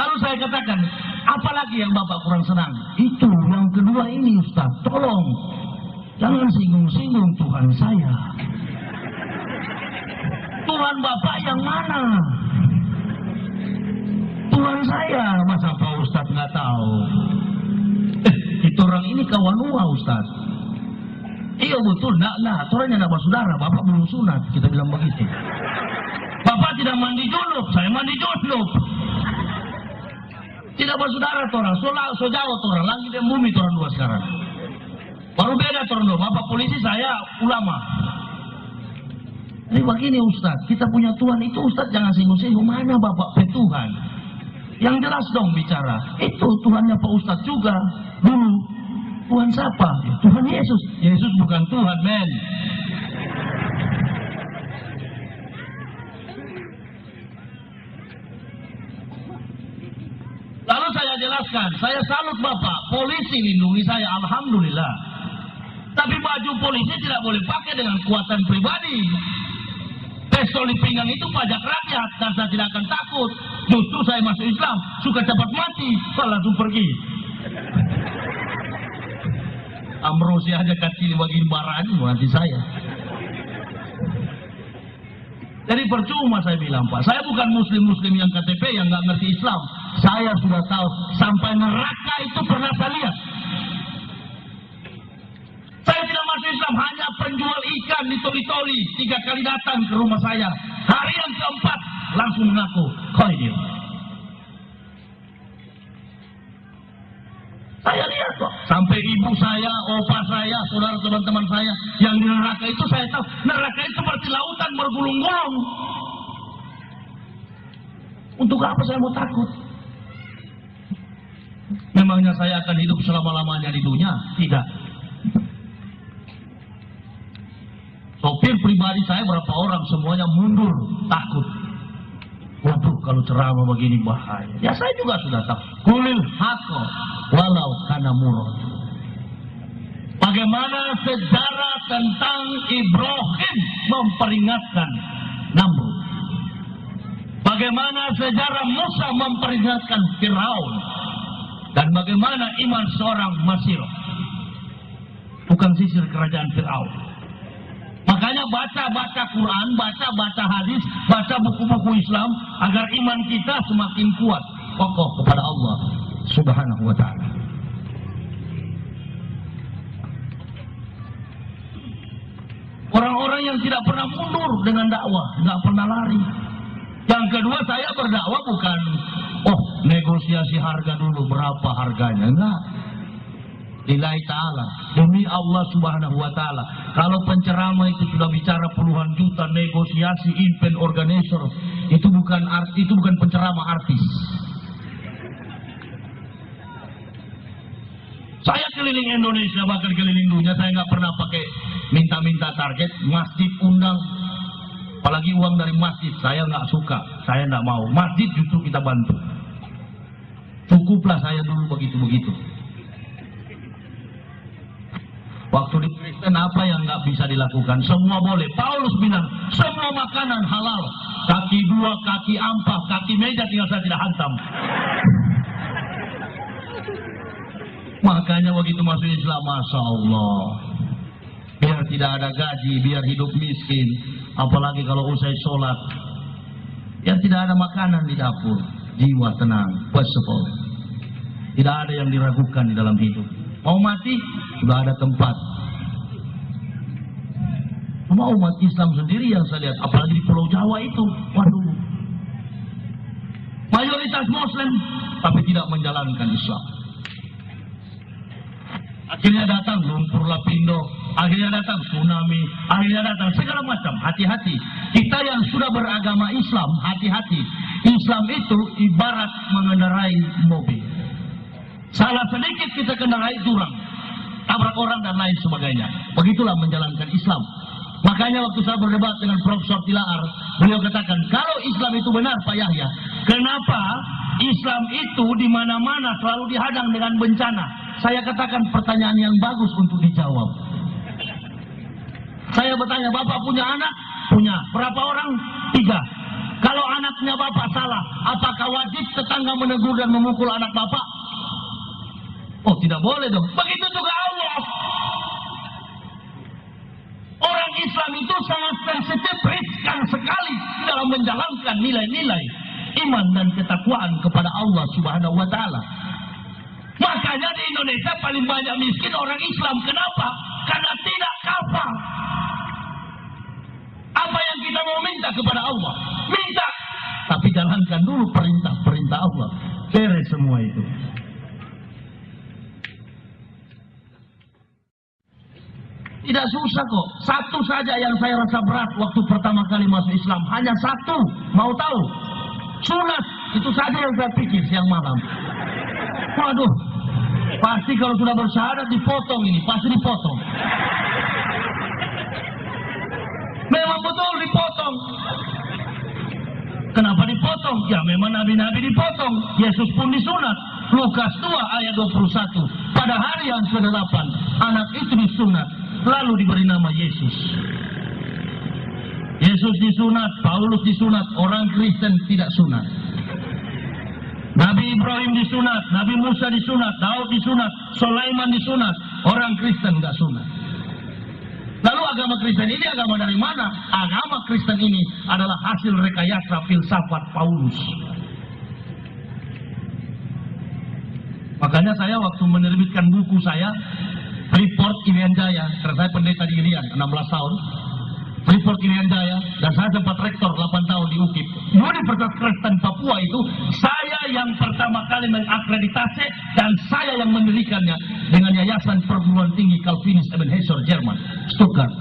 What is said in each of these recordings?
Lalu saya katakan, apalagi yang Bapak kurang senang? Itu yang kedua ini Ustaz, tolong jangan singgung-singgung Tuhan saya. Tuhan Bapak yang mana? Tuhan saya, masa Pak Ustaz nggak tahu? Itu orang ini kawan Nuha Ustaz. Iya betul, nah, aturannya nak bersaudara, Bapak belum sunat, kita bilang begitu. Bapak tidak mandi junub, saya mandi junub. Tidak bersaudara orang, so jauh orang, langit dan bumi orang dua sekarang. Baru beda orang dua, Bapak polisi, saya ulama. Jadi begini Ustaz, kita punya Tuhan itu Ustaz jangan singgung-singgung, mana Bapak Tuhan? Yang jelas dong bicara, itu Tuhannya Pak Ustaz juga, dulu. Tuhan siapa? Ya, Tuhan Yesus. Yesus bukan Tuhan, men. Lalu saya jelaskan, saya salut Bapak, polisi lindungi saya, alhamdulillah. Tapi baju polisi tidak boleh pakai dengan kuatan pribadi. Pistol di pinggang itu pajak rakyat, dan saya tidak akan takut. Justru saya masuk Islam, suka cepat mati, saya langsung pergi. Amrosi aja kecil bagian barang mati saya. Jadi percuma saya bilang Pak, saya bukan muslim yang KTP yang nggak ngerti Islam. Saya sudah tahu sampai neraka itu pernah saya lihat. Saya tidak masuk Islam, hanya penjual ikan di toli-toli 3 kali datang ke rumah saya. Hari yang keempat langsung mengaku khair. Saya lihat kok, sampai ibu saya, opa saya, saudara teman-teman saya yang di neraka itu saya tahu, neraka itu seperti lautan bergulung-gulung. Untuk apa saya mau takut? Memangnya saya akan hidup selama-lamanya di dunia? Tidak. Sopir pribadi saya berapa orang semuanya mundur, takut. Waduh, kalau ceramah begini bahaya. Ya saya juga sudah tahu. Kulil haqqa walau kana murad. Bagaimana sejarah tentang Ibrahim memperingatkan Namrud. Bagaimana sejarah Musa memperingatkan Firaun. Dan bagaimana iman seorang Masir. Bukan sisir kerajaan Firaun. Makanya baca Quran, baca hadis, baca buku-buku Islam agar iman kita semakin kuat, kokoh kepada Allah Subhanahu wa ta'ala. Orang-orang yang tidak pernah mundur dengan dakwah, nggak pernah lari. Yang kedua, saya berdakwah bukan negosiasi harga dulu berapa harganya, enggak. Lillahi ta'ala, demi Allah Subhanahu wa ta'ala. Kalau penceramah itu sudah bicara puluhan juta, negosiasi, event organizer, itu bukan penceramah artis. Saya keliling Indonesia, bahkan keliling dunia, saya nggak pernah pakai minta-minta target. Masjid undang, apalagi uang dari masjid, saya nggak suka, saya nggak mau. Masjid justru kita bantu. Cukuplah saya dulu begitu-begitu. Waktu di Kristen apa yang nggak bisa dilakukan? Semua boleh. Paulus bilang, semua makanan halal. Kaki 2, kaki ampas, kaki meja tinggal saya tidak hantam. Makanya begitu masuk Islam, Masya Allah. Biar tidak ada gaji, biar hidup miskin. Apalagi kalau usai sholat. Ya tidak ada makanan di dapur. Jiwa tenang, peaceful. Tidak ada yang diragukan di dalam hidup. Mau mati, sudah ada tempat. Cuma umat Islam sendiri yang saya lihat, apalagi di Pulau Jawa itu, waduh. Mayoritas Muslim, tapi tidak menjalankan Islam. Akhirnya datang lumpur lapindo, akhirnya datang tsunami, akhirnya datang segala macam. Hati-hati. Kita yang sudah beragama Islam, hati-hati. Islam itu ibarat mengendarai mobil. Salah sedikit kita kendarai jurang, tabrak orang dan lain sebagainya. Begitulah menjalankan Islam. Makanya waktu saya berdebat dengan Profesor Tilaar, beliau katakan, kalau Islam itu benar Pak Yahya, kenapa Islam itu di mana-mana selalu dihadang dengan bencana? Saya katakan pertanyaan yang bagus untuk dijawab. Saya bertanya, Bapak punya anak? Punya. Berapa orang? 3. Kalau anaknya bapak salah, apakah wajib tetangga menegur dan memukul anak bapak? Oh, tidak boleh dong. Begitu juga Allah. Orang Islam itu sangat sensitif, riskan sekali dalam menjalankan nilai-nilai iman dan ketakwaan kepada Allah Subhanahu wa taala. Makanya di Indonesia paling banyak miskin orang Islam. Kenapa? Karena tidak kafah. Apa yang kita mau minta kepada Allah? Minta. Tapi jalankan dulu perintah-perintah Allah. Beres semua itu. Tidak susah kok. Satu saja yang saya rasa berat waktu pertama kali masuk Islam. Hanya satu. Mau tahu? Sunat. Itu saja yang saya pikir siang malam. Waduh. Pasti kalau sudah bersyahadat dipotong ini. Pasti dipotong. Memang betul dipotong. Kenapa dipotong? Ya memang nabi-nabi dipotong. Yesus pun disunat. Lukas 2 ayat 21. Pada hari yang ke-8 anak itu disunat. Lalu diberi nama Yesus. Yesus disunat, Paulus disunat, orang Kristen tidak sunat. Nabi Ibrahim disunat, Nabi Musa disunat, Daud disunat, Sulaiman disunat, orang Kristen tidak sunat. Lalu agama Kristen ini agama dari mana? Agama Kristen ini adalah hasil rekayasa filsafat Paulus. Makanya saya waktu menerbitkan buku saya, Freeport Irian Jaya, karena saya pendeta di Irian 16 tahun, Freeport Irian Jaya, dan saya sempat rektor 8 tahun di UKIP. Universitas Kristen Papua itu saya yang pertama kali mengakreditasi dan saya yang mendirikannya dengan Yayasan Perguruan Tinggi Calvinis Ebenezer Jerman, Stuttgart.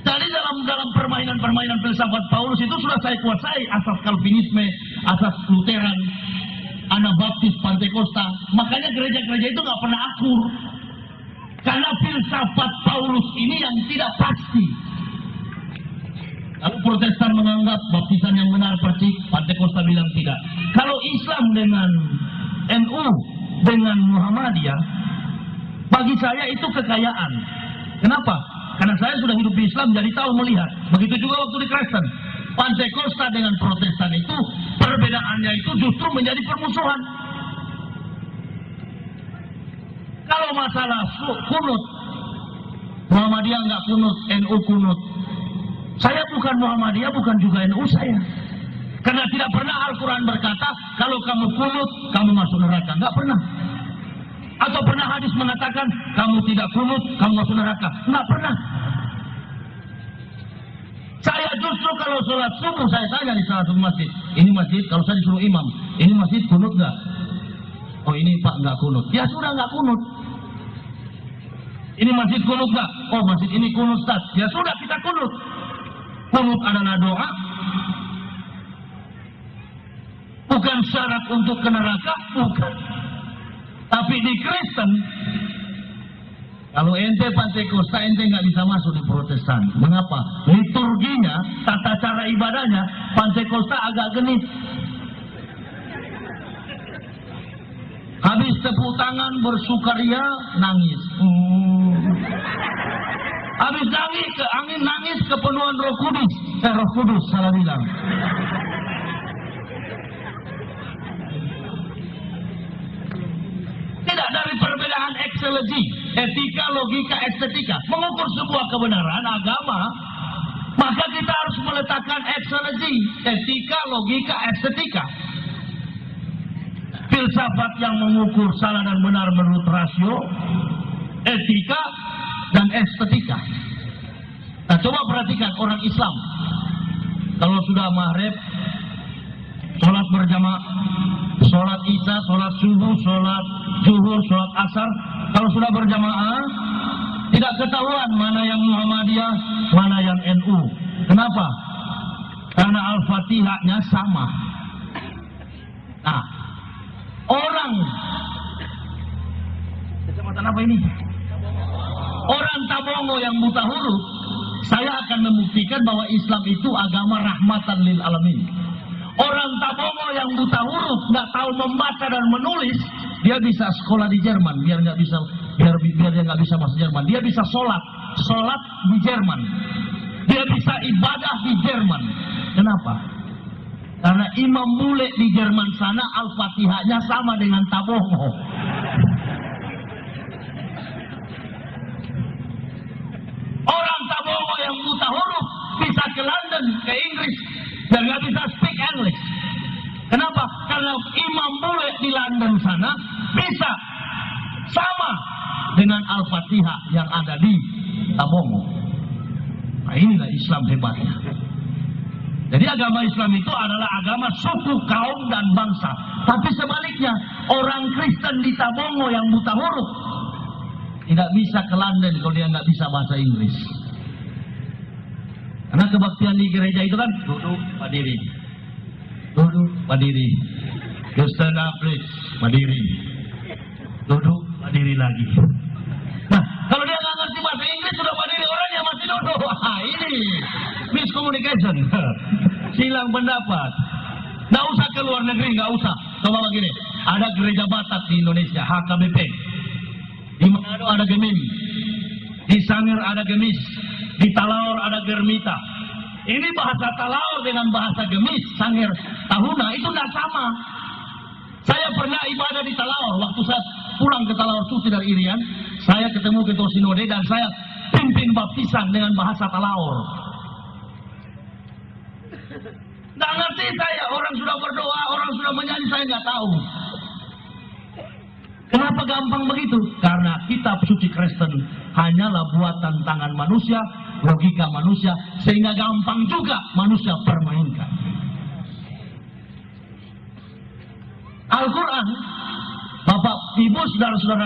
Jadi dalam permainan filsafat Paulus itu sudah saya kuasai asas Calvinisme, asas Lutheran, Anabaptis, Pantekosta. Makanya gereja-gereja itu nggak pernah akur. Karena filsafat Paulus ini yang tidak pasti. Kalau Protestan menganggap baptisan yang benar percik, Pantekosta bilang tidak. Kalau Islam dengan NU, dengan Muhammadiyah, bagi saya itu kekayaan. Kenapa? Karena saya sudah hidup di Islam, jadi tahu melihat. Begitu juga waktu di Kristen. Pantekosta dengan Protestan itu, perbedaannya itu justru menjadi permusuhan. Kalau masalah kunut, Muhammadiyah nggak kunut, NU kunut. Saya bukan Muhammadiyah, bukan juga NU saya. Karena tidak pernah Al-Quran berkata, kalau kamu kunut, kamu masuk neraka. Nggak pernah. Atau pernah hadis mengatakan, kamu tidak kunut, kamu masuk neraka. Nggak pernah. Saya justru kalau sholat subuh, saya tanya di salah satu masjid. Ini masjid, kalau saya disuruh imam, ini masjid kunut nggak? Oh ini Pak nggak kunut. Ya sudah nggak kunut. Ini masjid kunut nggak? Oh masjid ini kunut Ustaz. Ya sudah kita kunut. Kunut adalah doa. Bukan syarat untuk ke neraka, bukan. Tapi di Kristen, kalau ente Pantekosta, ente nggak bisa masuk di Protestan. Mengapa? Liturginya, tata cara ibadahnya, Pantekosta agak genit. Habis tepuk tangan, bersukaria, nangis. Habis nangis kepenuhan Roh Kudus. Roh Kudus, salah bilang. Tidak dari perbedaan eksologi, etika, logika, estetika. Mengukur sebuah kebenaran agama, maka kita harus meletakkan eksologi, etika, logika, estetika. Filsafat yang mengukur salah dan benar menurut rasio, etika, dan estetika. Nah coba perhatikan orang Islam. Kalau sudah maghrib, sholat berjamaah, sholat isya, sholat subuh, sholat zuhur, sholat asar. Kalau sudah berjamaah, tidak ketahuan mana yang Muhammadiyah, mana yang NU. Kenapa? Karena Al-Fatihahnya sama. Nah, orang kecamatan apa ini? Orang Tabongo yang buta huruf, saya akan membuktikan bahwa Islam itu agama rahmatan lil alamin. Orang Tabongo yang buta huruf, nggak tahu membaca dan menulis, dia bisa sekolah di Jerman, biar dia nggak bisa masuk Jerman. Dia bisa sholat di Jerman. Dia bisa ibadah di Jerman. Kenapa? Karena imam bule di Jerman sana Al-Fatihahnya sama dengan Tabongo. Orang Tabongo yang buta huruf bisa ke London, ke Inggris, dan nggak bisa speak English. Kenapa? Karena imam bule di London sana bisa sama dengan Al-Fatihah yang ada di Tabongo. Nah, inilah Islam hebatnya. Jadi agama Islam itu adalah agama suku, kaum, dan bangsa. Tapi sebaliknya, orang Kristen di Tabongo yang buta huruf tidak bisa ke London kalau dia nggak bisa bahasa Inggris. Karena kebaktian di gereja itu kan duduk, berdiri, duduk, berdiri, stand up, please, berdiri, duduk, berdiri lagi. Nah, kalau dia nggak ngerti bahasa Inggris sudah berdiri, orangnya masih duduk. Wah, ini miscommunication, silang pendapat. Nggak usah ke luar negeri, nggak usah. Coba begini, ada gereja Batak di Indonesia, HKBP. Di Manado ada Gemim, di Sangir ada Gemis, di Talaur ada Germita. Ini bahasa Talaur dengan bahasa Gemis, Sangir, Tahuna itu nggak sama. Saya pernah ibadah di Talaur, waktu saya pulang ke Talaur Suci dari Irian, saya ketemu Ketua Sinode dan saya pimpin baptisan dengan bahasa Talaur. Nggak ngerti saya, orang sudah berdoa, orang sudah menyanyi, saya nggak tahu. Kenapa gampang begitu? Karena kitab suci Kristen hanyalah buatan tangan manusia, logika manusia, sehingga gampang juga manusia permainkan. Al-Quran, Bapak, Ibu, Saudara-saudara